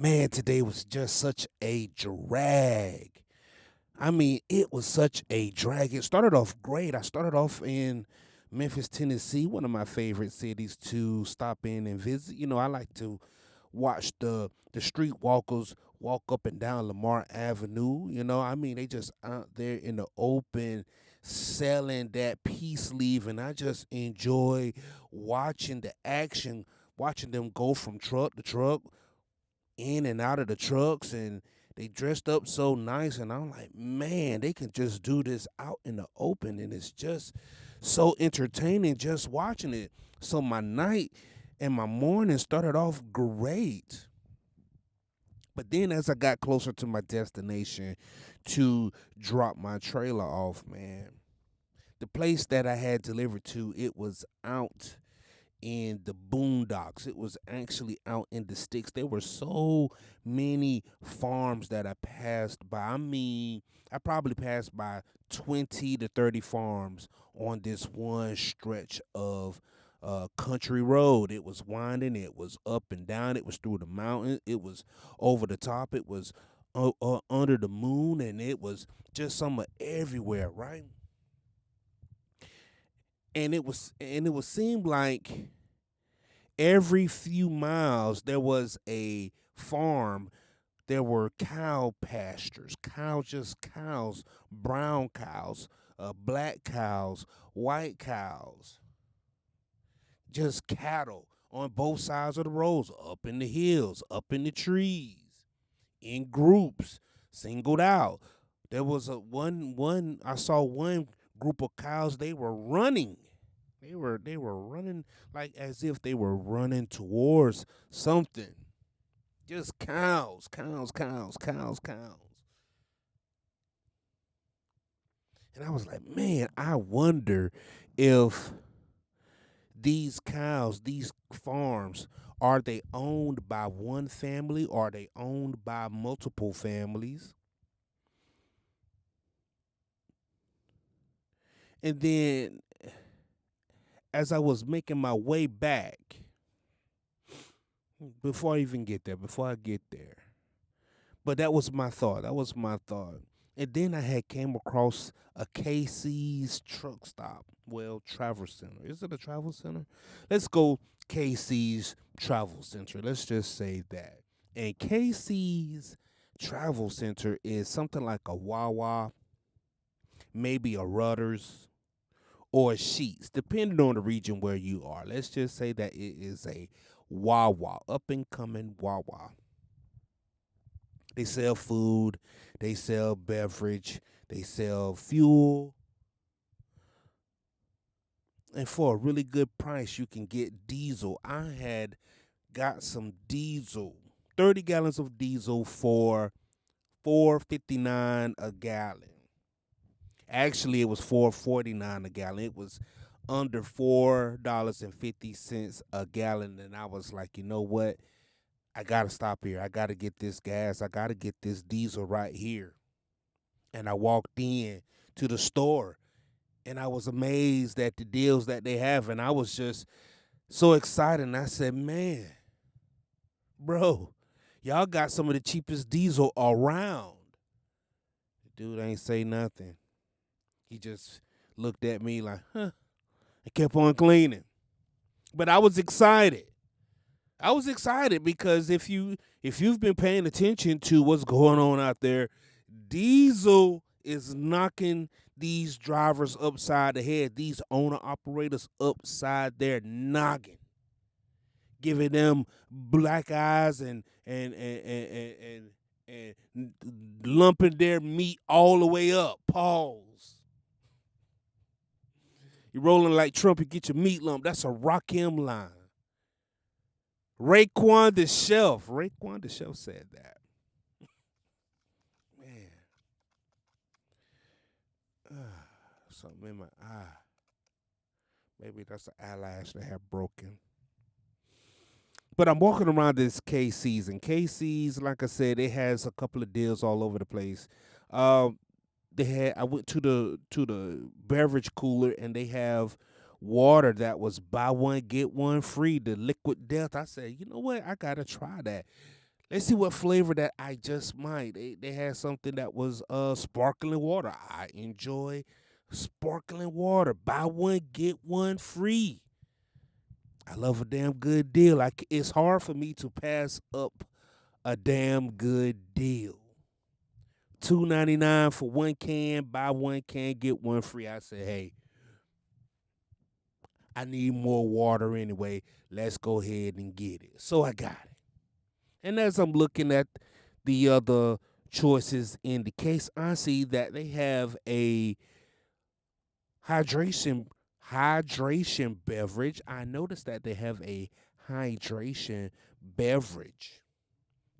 Man, today was just such a drag. I mean, it was such a drag. It started off great. I started off in Memphis, Tennessee, one of my favorite cities to stop in and visit. I like to watch the street walkers walk up and down Lamar Avenue. I mean, they just out there in the open selling that peace leave, and I just enjoy watching the action, watching them go from truck to truck, in and out of the trucks, and they dressed up so nice, and I'm like, man, they can just do this out in the open, and it's just so entertaining just watching it. So my night and my morning started off great. But then as I got closer to my destination to drop my trailer off, man, the place that I had delivered to, it was out in the boondocks. It was actually out in the sticks. There were so many farms that I passed by. I mean, I probably passed by 20 to 30 farms on this one stretch of country road. It was winding, it was up and down, it was through the mountain, it was over the top, it was under the moon, and it was just somewhere everywhere, right? And it would seem like every few miles there was a farm. There were cow pastures, just cows, brown cows, black cows, white cows, just cattle on both sides of the roads, up in the hills, up in the trees, in groups, singled out. There was a one I saw one group of cows, they were running. They were running like as if they were running towards something. Just cows, cows, cows, cows, cows. And I was like, man, I wonder if these cows, these farms, are they owned by one family? Or are they owned by multiple families? And then as I was making my way back, before I get there, but that was my thought. That was my thought. And then I had came across a Casey's truck stop. Well, travel center. Is it a travel center? Let's go Casey's travel center. Let's just say that. And Casey's travel center is something like a Wawa, maybe a Rudders, or a Sheets, depending on the region where you are. Let's just say that it is a Wawa, up and coming Wawa. They sell food, they sell beverage, they sell fuel, and for a really good price, you can get diesel. I had got some diesel, 30 gallons of diesel for 4.59 a gallon. Actually, it was 4.49 a gallon. It was under $4.50 a gallon, and I was like, you know what? I gotta stop here. I gotta get this gas. I gotta get this diesel right here. And I walked in to the store, and I was amazed at the deals that they have, and I was just so excited. And I said, man, bro, y'all got some of the cheapest diesel around. The dude ain't say nothing. He just looked at me like, huh, and kept on cleaning. But I was excited. I was excited because if you've been paying attention to what's going on out there, diesel is knocking these drivers upside the head, these owner operators upside their noggin, giving them black eyes and lumping their meat all the way up. Pause. You're rolling like Trump, you get your meat lump. That's a Rakim line. Raekwon the Chef said that. Man, something in my eye. Maybe that's an eyelash that have broken. But I'm walking around this KC's, and KC's, like I said, it has a couple of deals all over the place. Um, I went to the beverage cooler, and they have water that was buy one get one free, the liquid death. I said, you know what? I gotta try that. Let's see what flavor that I just might. They had something that was sparkling water. I enjoy sparkling water. Buy one get one free. I love a damn good deal. It's hard for me to pass up a damn good deal. $2.99 for one can. Buy one can get one free. I said, hey, I need more water anyway. Let's go ahead and get it. So I got it. And as I'm looking at the other choices in the case, I see that they have a hydration hydration beverage. I noticed that they have a hydration beverage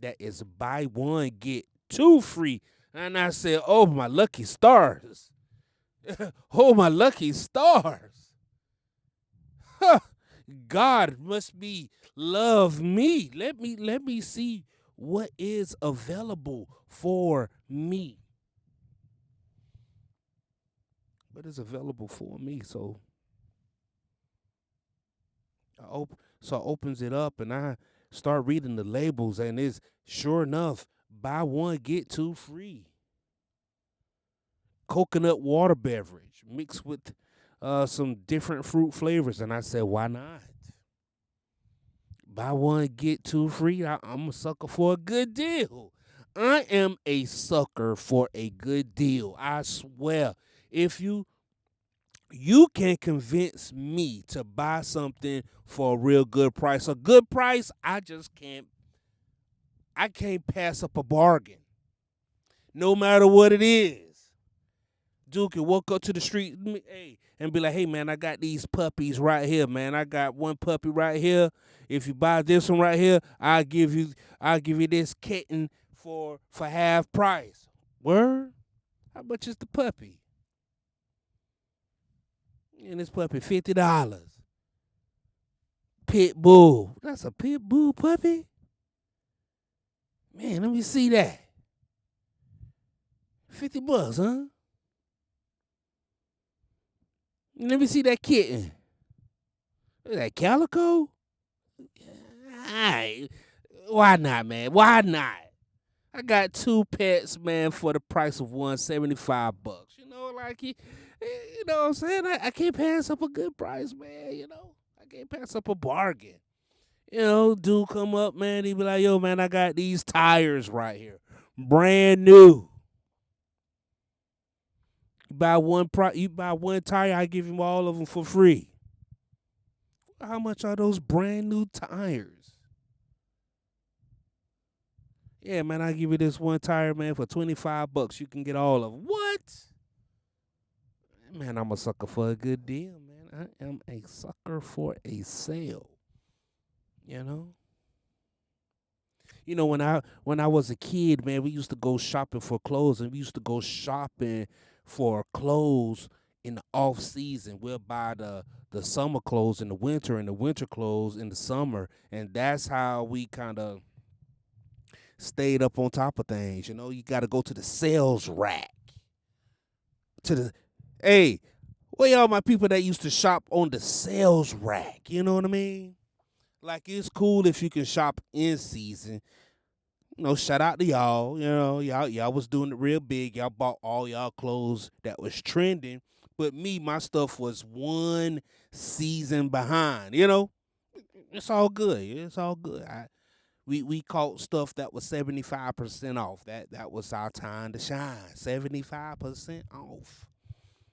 that is buy one get two free. And I said, "Oh my lucky stars. Oh my lucky stars. Huh. God must be love me. Let me see what is available for me. What is available for me?" So I opens it up and I start reading the labels, and it's sure enough, buy one get two free. Coconut water beverage mixed with some different fruit flavors, and I said, why not? Buy one get two free. I'm a sucker for a good deal. I am a sucker for a good deal. I swear. If you can convince me to buy something for a real good price. A good price, I can't pass up a bargain. No matter what it is. Dude can walk up to the street, hey, and be like, hey man, I got these puppies right here, man. I got one puppy right here. If you buy this one right here, I'll give you this kitten for half price. Word? How much is the puppy? And this puppy $50. Pit bull. That's a pit bull puppy? Man, let me see that. $50, huh? Let me see that kitten. Is that calico? Aight. Why not, man? Why not? I got two pets, man, for the price of one, $75. You know what I'm saying? I can't pass up a good price, man. I can't pass up a bargain. Dude come up, man. He be like, yo, man, I got these tires right here, brand new. You buy one tire, I give him all of them for free. How much are those brand new tires? Yeah, man, I give you this one tire, man, for $25. You can get all of them. What? Man, I'm a sucker for a good deal, man. I am a sucker for a sale. You know? When I was a kid, man, we used to go shopping for clothes, and we used to go shopping for clothes in the off season. We'll buy the summer clothes in the winter and the winter clothes in the summer, and that's how we kind of stayed up on top of things. You got to go to the sales rack. To the Hey, where y'all my people that used to shop on the sales rack? You know what I mean? Like, it's cool if you can shop in season. Shout out to y'all. Y'all was doing it real big. Y'all bought all y'all clothes that was trending. But me, my stuff was one season behind. It's all good. It's all good. We caught stuff that was 75% off. That was our time to shine. 75% off.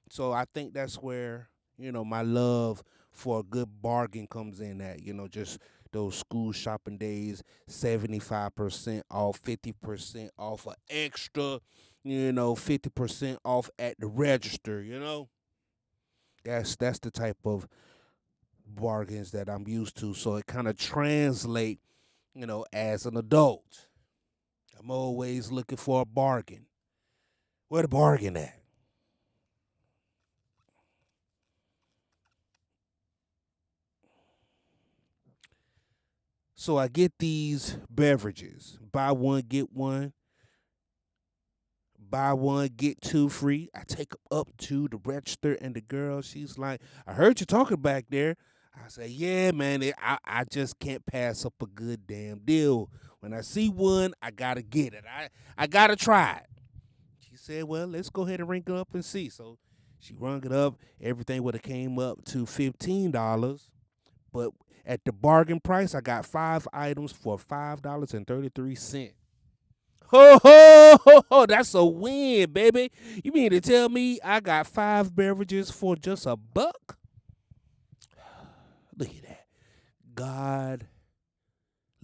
So I think that's where, my love for a good bargain comes in at, just those school shopping days, 75% off, 50% off, an extra, 50% off at the register. That's the type of bargains that I'm used to. So it kind of translate, as an adult. I'm always looking for a bargain. Where the bargain at? So I get these beverages. Buy one, get one. Buy one, get two free. I take them up to the register, and the girl, she's like, I heard you talking back there. I say, yeah, man, I just can't pass up a good damn deal When I see one, I gotta get it. I gotta try it. She said, "Well, let's go ahead and rank it up and see." So she rung it up. Everything would have came up to $15, but at the bargain price, I got 5 items for $5.33. Ho ho ho ho! That's a win, baby. You mean to tell me I got 5 beverages for just $1? Look at that. God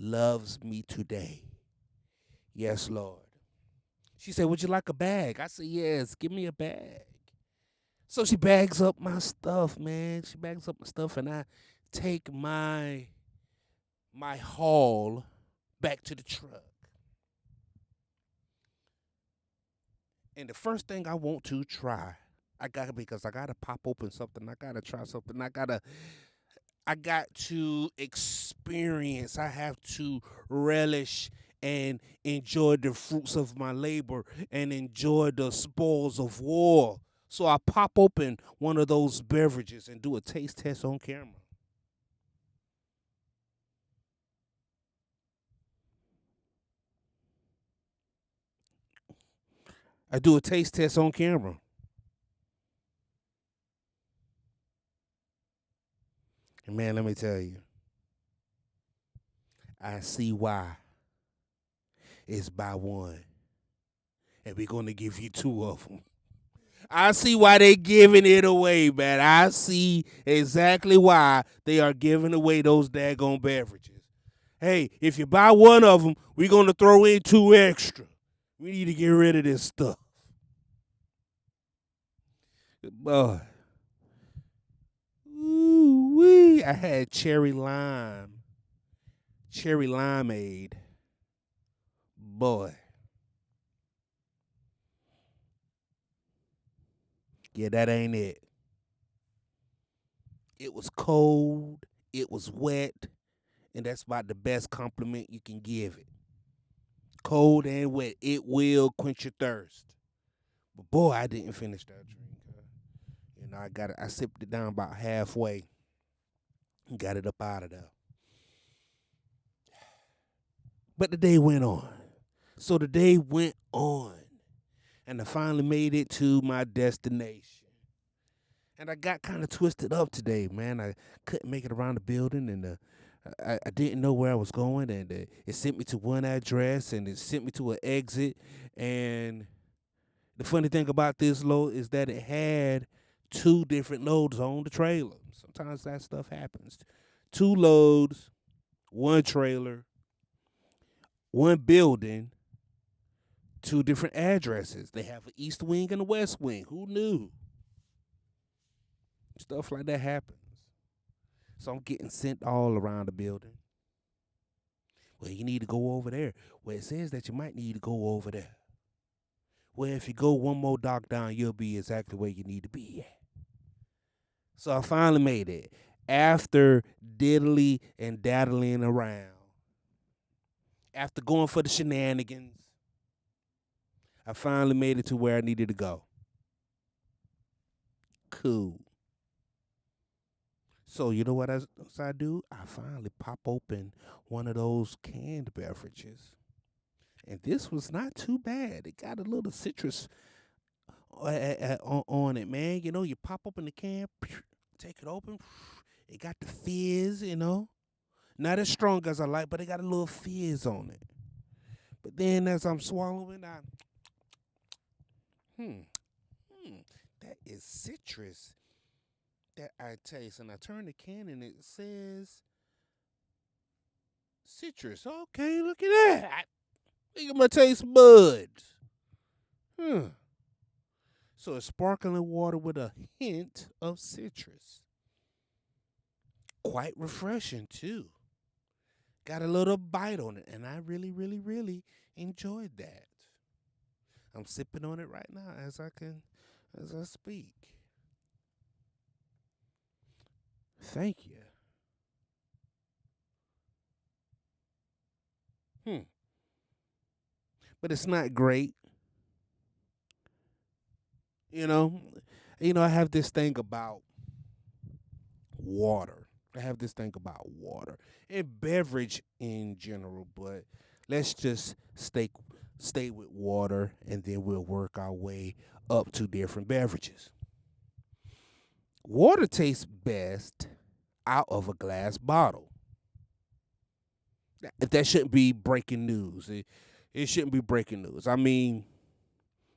loves me today. Yes, Lord. She said, "Would you like a bag?" I said, "Yes, give me a bag." So she bags up my stuff, man. She bags up my stuff, and I take my haul back to the truck. And the first thing I want to try, because I gotta pop open something. I gotta try something. I got to experience. I have to relish and enjoy the fruits of my labor and enjoy the spoils of war. So I pop open one of those beverages and do a taste test on camera. I do a taste test on camera. And man, let me tell you, I see why it's buy one. And we're going to give you two of them. I see why they giving it away, man. I see exactly why they are giving away those daggone beverages. Hey, if you buy one of them, we're going to throw in two extra. We need to get rid of this stuff. Boy. Ooh wee. I had cherry limeade. Boy. Yeah, that ain't it. It was cold, it was wet, and that's about the best compliment you can give it. Cold and wet. It will quench your thirst. But boy, I didn't finish that drink. I sipped it down about halfway and got it up out of there. But the day went on. So the day went on, and I finally made it to my destination. And I got kind of twisted up today, man. I couldn't make it around the building, and I didn't know where I was going, and it sent me to one address, and it sent me to an exit. And the funny thing about this load is that it had two different loads on the trailer. Sometimes that stuff happens. Two loads, one trailer, one building, two different addresses. They have an east wing and a west wing. Who knew? Stuff like that happens. So I'm getting sent all around the building. Well, you need to go over there. Well, it says that you might need to go over there. Well, if you go one more dock down, you'll be exactly where you need to be at. So I finally made it. After diddly and daddling around, after going for the shenanigans, I finally made it to where I needed to go. Cool. So you know what else I do? I finally pop open one of those canned beverages. And this was not too bad. It got a little citrus on it, man. You know, you pop open the can, take it open. It got the fizz, you know. Not as strong as I like, but it got a little fizz on it. But then as I'm swallowing, hmm, that is citrus that I taste. And I turn the can and it says citrus. Okay, look at that. Look at my taste buds. Hmm. So it's sparkling water with a hint of citrus. Quite refreshing too. Got a little bite on it, and I really, really, really enjoyed that. I'm sipping on it right now as I speak. Thank you. Hmm. But it's not great, you know. I have this thing about water. I have this thing about water and beverage in general, but Let's just stay with water, and then we'll work our way up to different beverages. Water tastes best out of a glass bottle. That shouldn't be breaking news. It shouldn't be breaking news. I mean,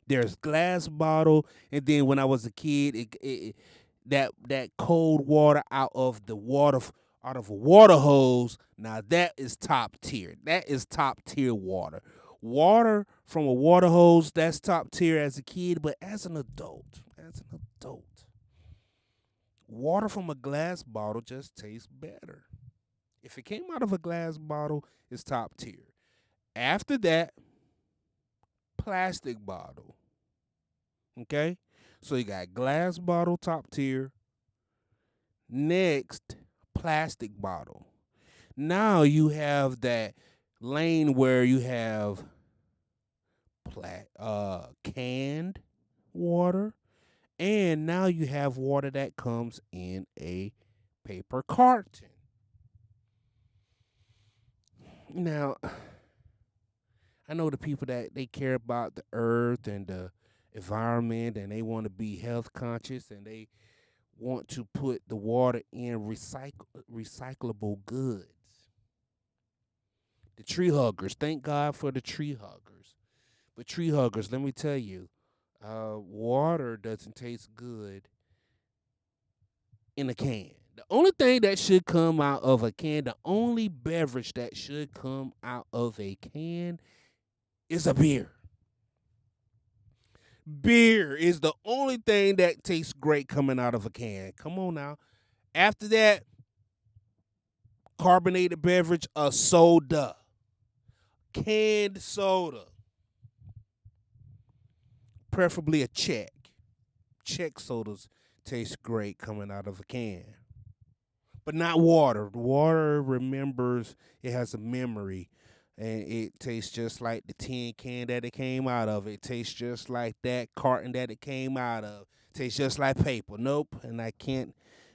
there's glass bottle, and then when I was a kid, that cold water out of a water hose. Now that is top tier. That is top tier water. Water from a water hose, that's top tier as a kid, but as an adult, water from a glass bottle just tastes better. If it came out of a glass bottle, it's top tier. After that, plastic bottle. Okay? So you got glass bottle top tier. Next, plastic bottle. Now you have that lane where you have canned water, and now you have water that comes in a paper carton. Now, I know the people that they care about the earth and the environment, and they want to be health conscious, and they want to put the water in recyclable goods. The tree huggers, thank God for the tree huggers. But tree huggers, let me tell you, water doesn't taste good in a can. The only thing that should come out of a can, the only beverage that should come out of a can is a beer. Beer is the only thing that tastes great coming out of a can. Come on now. After that, carbonated beverage, a soda, canned soda, preferably a Czech. Czech sodas taste great coming out of a can, but not water. Water remembers, it has a memory, and it tastes just like the tin can that it came out of. It tastes just like that carton that it came out of. It tastes just like paper. Nope, and I can't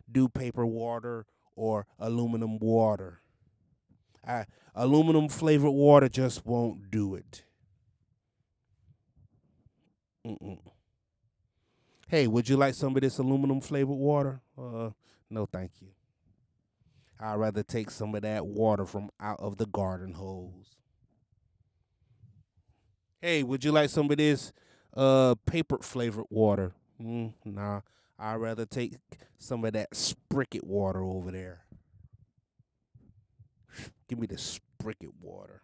do paper water or aluminum water. Aluminum flavored water just won't do it. Mm-mm. Hey, would you like some of this aluminum flavored water? No, thank you. I'd rather take some of that water from out of the garden hose. Hey, would you like some of this paper flavored water? Nah, I'd rather take some of that spricket water over there. Give me the spricket water.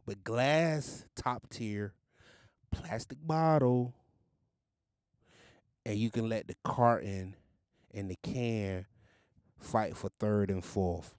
But glass, top tier, plastic bottle, and you can let the carton and the can fight for third and fourth.